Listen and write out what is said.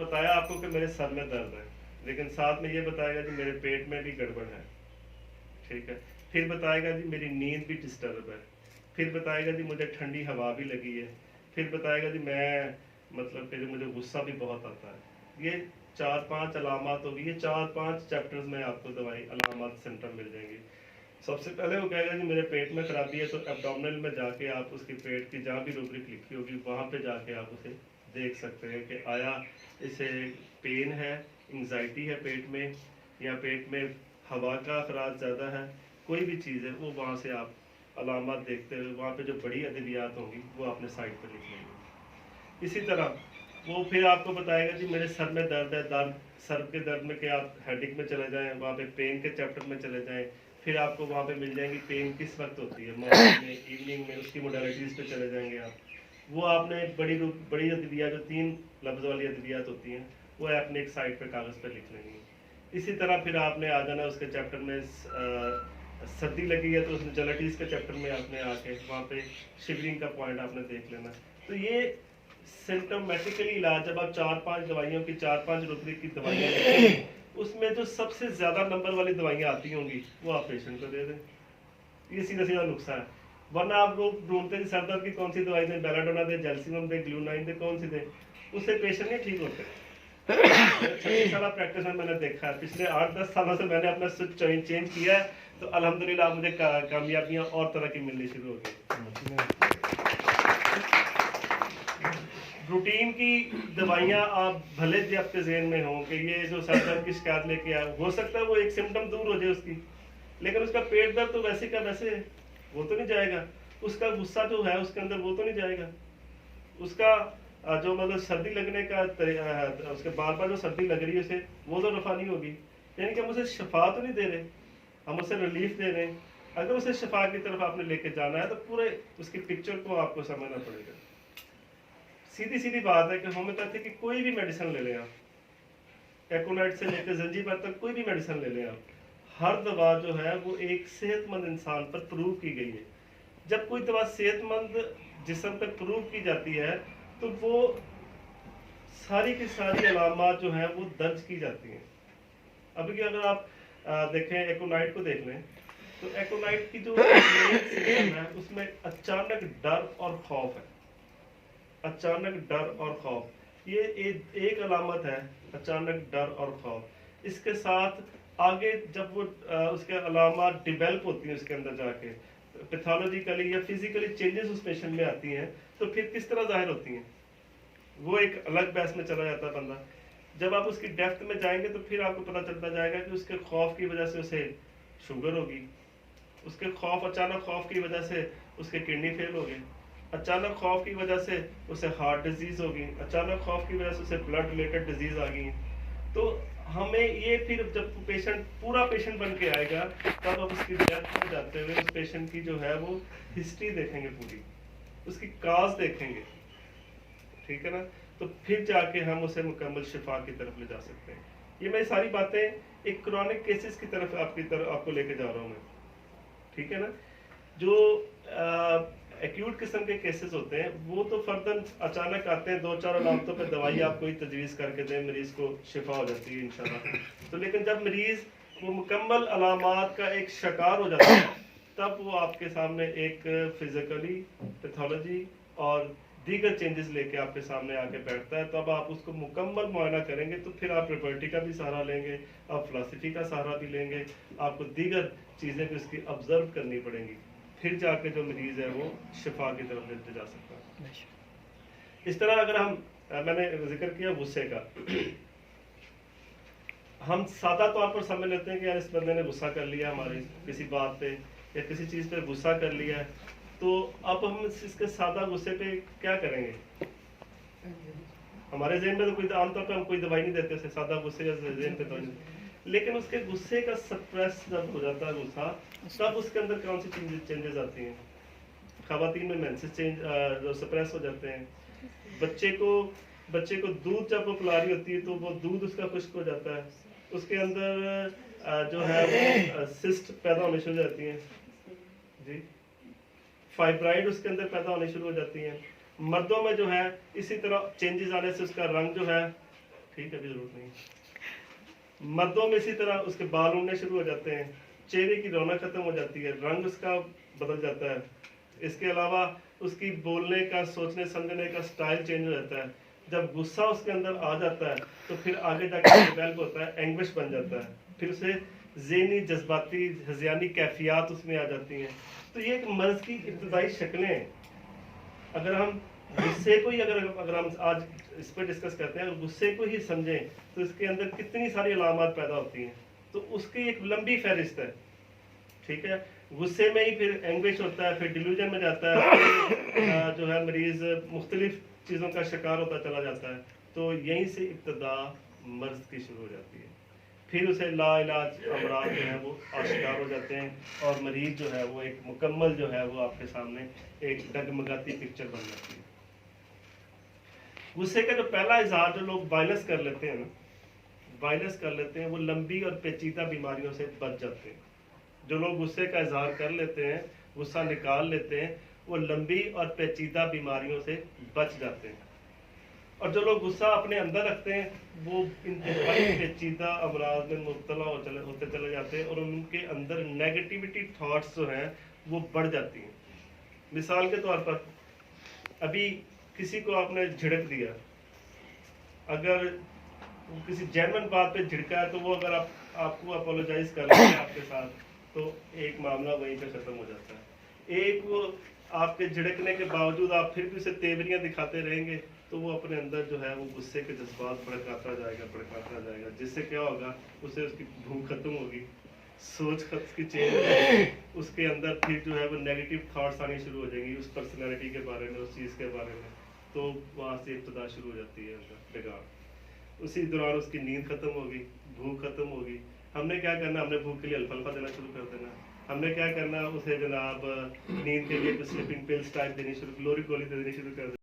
बताया आपको कि मेरे सर में दर्द है, लेकिन साथ में ये बताएगा कि मेरे पेट में भी गड़बड़ है, ठीक है। फिर बताएगा जी मेरी नींद भी डिस्टर्ब है, फिर बताएगा जी मुझे ठंडी हवा भी लगी है, फिर बताएगा जी मैं मतलब फिर मुझे गुस्सा भी बहुत आता है। ये 4-5 अलामत होगी, ये 4-5 चैप्टर्स में आपको दवाई अलामत सिम्टम मिल जाएंगे। सबसे पहले वो कहेगा कि मेरे पेट में खराबी है, तो एब्डोमिनल में जाके आप उसकी पेट की जहाँ भी रूब्रिक लिखी होगी वहाँ पे जाके आप उसे देख सकते हैं कि आया इसे पेन है, एंजाइटी है पेट में, या पेट में हवा का अखराज ज़्यादा है, कोई भी चीज़ है, वो वहाँ से आप अलामत देखते हुए वहाँ पे जो बड़ी अद्वियात होंगी वो अपने साइड पर लिख लेंगे। इसी तरह वो फिर आपको बताएगा जी मेरे सर में दर्द है, दर्द सर के दर्द में, कि आप हेडिक में चले जाएं, वहाँ पे पेन के चैप्टर में चले जाएं, फिर आपको वहाँ पे मिल जाएंगी पेन किस वक्त होती है, मॉर्निंग में, इवनिंग में, उसकी मोडालिटीज़ पे चले जाएंगे आप। वो आपने बड़ी अद्वियात जो 3 लफ्ज़ वाली अद्वियात होती हैं वो आपने एक साइड पे कागज़ पे लिख लेनी है। इसी तरह फिर आपने आ जाना उसके चैप्टर में सर्दी लगी है तो उसमें जलाटीज़ के चैप्टर में आपने आके वहाँ पे शिवरिंग का पॉइंट आपने देख लेना। तो ये सिम्टोमेटिकली इलाज, जब आप 4-5 दवाइयों की 4-5 रुपये की दवाइयाँ लेंगे, उसमें जो सबसे ज़्यादा नंबर वाली दवाइयाँ आती होंगी वो आप पेशेंट को दे दें। ये सीधा सीधा नुस्खा है। वरना आप लोग ढूंढते हैं सर दर्द की कौन सी दवाई दें, बेलाडोना दें, जैल्सिनम दें, ग्लूनाइन दें, कौन सी दें, उससे पेशेंट नहीं ठीक होते। 36 साल प्रैक्टिस में मैंने देखा है, पिछले 8-10 सालों से मैंने अपना स्विच चेंज किया है, तो अल्हम्दुलिल्लाह मुझे कामयाबियाँ और तरह की मिलनी शुरू हो गई। रूटीन की दवाइयाँ आप भले भी आपके जहन में हो कि ये जो सर दर्द की शिकायत लेके आया, हो सकता है वो एक सिम्टम दूर हो जाए उसकी, लेकिन उसका पेट दर्द तो वैसे का वैसे है, वो तो नहीं जाएगा। उसका गुस्सा जो है उसके अंदर वो तो नहीं जाएगा। उसका जो मतलब सर्दी लगने का उसके बार बार जो सर्दी लग रही है उसे, वो तो रफा नहीं होगी। यानी कि हम उसे शफा तो नहीं दे रहे, हम उसे रिलीफ दे रहे हैं। अगर उसे शफा की तरफ आपने लेके जाना है तो पूरे उसकी पिक्चर को आपको समझना पड़ेगा। सीधी सीधी बात है कि होम्योपैथी की कोई भी मेडिसिन ले लें आप, एकोनाइट से लेकर जंजीबर तक कोई भी मेडिसिन ले लें आप, हर दवा जो है वो एक सेहतमंद इंसान पर प्रूव की गई है। जब कोई दवा सेहतमंद जिस्म पर प्रूव की जाती है तो वो सारी की सारी अलामत जो है वो दर्ज की जाती हैं। अभी कि अगर आप देखें एकोनाइट को देख लें, तो एकोनाइट की जो सिस्टम है उसमें अचानक डर और खौफ है, अचानक डर और खौफ, ये एक अलामत है, अचानक डर और खौफ। इसके साथ आगे जब वो उसके अलामत डिवेल्प होती हैं उसके अंदर जाके पैथोलॉजिकली या फिजिकली चेंजेस उस पेशेंट में आती हैं, तो फिर किस तरह जाहिर होती हैं वो एक अलग बहस में चला जाता है बंदा। जब आप उसकी डेप्थ में जाएंगे तो फिर आपको पता चलता जाएगा कि उसके खौफ की वजह से उसे शुगर होगी, उसके खौफ, अचानक खौफ की वजह से उसके किडनी फेल हो गए, अचानक खौफ की वजह से उसे हार्ट डिजीज होगी, अचानक खौफ की वजह से उसे ब्लड रिलेटेड डिजीज आ गई। तो हमें ये फिर जब पेशेंट पूरा पेशेंट बन के आएगा तब हम उसकी डेथ में जाते हुए उस पेशेंट की जो है वो हिस्ट्री देखेंगे, पूरी उसकी काज देखेंगे, ठीक है ना। तो फिर जाके हम उसे मुकम्मल शिफा की तरफ ले जा सकते हैं। ये मैं सारी बातें एक क्रॉनिक केसेस की तरफ आपको लेके जा रहा हूँ मैं, ठीक है ना। जो एक्यूट किस्म के केसेस होते हैं वो तो फर्दन अचानक आते हैं, 2-4 अलामतों पर दवाई आप कोई तजवीज़ करके दें, मरीज को शिफा हो जाती है इंशाल्लाह। तो लेकिन जब मरीज वो मुकम्मल अलामात का एक शिकार हो जाता है तब वो आपके सामने एक फिजिकली पैथोलॉजी और दीगर चेंजेस लेके आपके सामने आके बैठता है, तब आप उसको मुकम्मल मुआयना करेंगे। तो फिर आप रिपोर्टी का भी सहारा लेंगे, आप फिलासफी का सहारा भी लेंगे, आपको दीगर चीज़ें भी उसकी ऑब्जर्व करनी पड़ेंगी, फिर जाके जो मरीज़ है वो शिफा की तरफ लेते जा सकता है। इस तरह अगर हम मैंने जिक्र किया गुस्से का, हम सादा तौर पर समझ लेते हैं कि यार इस बंदे ने गुस्सा कर लिया हमारी किसी बात पे या किसी चीज़ पे गुस्सा कर लिया है, तो अब हम इसके सादा गुस्से पे क्या करेंगे। हमारे जहन में तो कोई आमतौर पर हम कोई दवाई नहीं देते सादा गुस्से या जहन पे तो नहीं, लेकिन उसके गुस्से का सप्रेस जब हो जाता है गुस्सा, तब उसके अंदर कौन सी चेंजेस आती हैं। खवातीन में मेंसेस चेंज सप्रेस हो जाते हैं, बच्चे को दूध जब वो पिला रही होती है तो वो दूध उसका खुश्क हो जाता है, उसके अंदर जो है वो सिस्ट पैदा होने शुरू हो जाती हैं जी, फाइब्राइड उसके अंदर पैदा होने शुरू हो जाती हैं। मर्दों में जो है इसी तरह चेंजेस आने से उसका रंग जो है ठीक है, अभी जरूरत नहीं। मर्दों में इसी तरह उसके बाल उड़ने शुरू हो जाते हैं, चेहरे की रौनक खत्म हो जाती है, रंग उसका बदल जाता है। इसके अलावा उसकी बोलने का, सोचने समझने का स्टाइल चेंज हो जाता है। जब गुस्सा उसके अंदर आ जाता है तो फिर आगे जाकर डेवलप होता है, एंग्विश बन जाता है, फिर उसे ज़हनी जज्बाती हज़ियानी कैफियत उसमें आ जाती हैं। तो ये एक मर्ज की इब्तदाई शक्लें हैं। अगर हम गुस्से को ही अगर हम आज इस पर डिस्कस करते हैं, अगर गुस्से को ही समझें तो इसके अंदर कितनी सारी अलामत पैदा होती हैं, तो उसकी एक लंबी फहरिस्त है। ठीक है, गुस्से में ही फिर एंग्विश होता है, फिर डिल्यूजन में जाता है, फिर जो है मरीज मुख्तलिफ चीज़ों का शिकार होता चला जाता है। तो यहीं से इब्तदा मर्ज की शुरू हो जाती है। फिर उसे लाइलाज अमराज जो है वो आशिकार हो जाते हैं और मरीज जो है वो एक मुकम्मल जो है वो आपके सामने एक डगमगाती पिक्चर बन जाती है। गुस्से का जो पहला इजहार जो लोग वायलेंस कर लेते हैं ना, वायलेंस कर लेते हैं, वो लंबी और पेचीदा बीमारियों से बच जाते हैं। जो लोग गुस्से का इजहार कर लेते हैं, गुस्सा निकाल लेते हैं, वो लंबी और पेचीदा बीमारियों से बच जाते हैं। और जो लोग गुस्सा अपने अंदर रखते हैं, वो इंतहाई पेचीदा अमराज में मुब्तला होते चले जाते हैं और उनके अंदर नेगेटिविटी थॉट्स जो हैं वो बढ़ जाती हैं। मिसाल के तौर पर, अभी किसी को आपने झिड़क दिया, अगर किसी जेन्युइन बात पे झिड़का है तो वो अगर आपको अपोलोजाइज कर लेते हैं आपके साथ, तो एक मामला वहीं पे ख़त्म हो जाता है। एक वो आपके झिड़कने के बावजूद आप फिर भी उसे तेवरियां दिखाते रहेंगे, तो वो अपने अंदर जो है वो गुस्से के जज्बात भड़काता जाएगा, जिससे क्या होगा, उसे उसकी भूख खत्म होगी, सोच की चेंज होगी, उसके अंदर फिर जो है वो नेगेटिव थॉट्स आनी शुरू हो जाएंगी उस पर्सनैलिटी के बारे में, उस चीज़ के बारे में। तो वहाँ से इब्तदा शुरू हो जाती है उसका बिगाड़। उसी दौरान उसकी नींद खत्म होगी, भूख खत्म होगी। हमने क्या करना, हमने भूख के लिए अल्फा देना शुरू कर देना। हमने क्या करना, उसे जनाब नींद के लिए स्लीपिंग पिल्स टाइप देनी शुरू, ग्लोरी गोली देनी शुरू कर देना।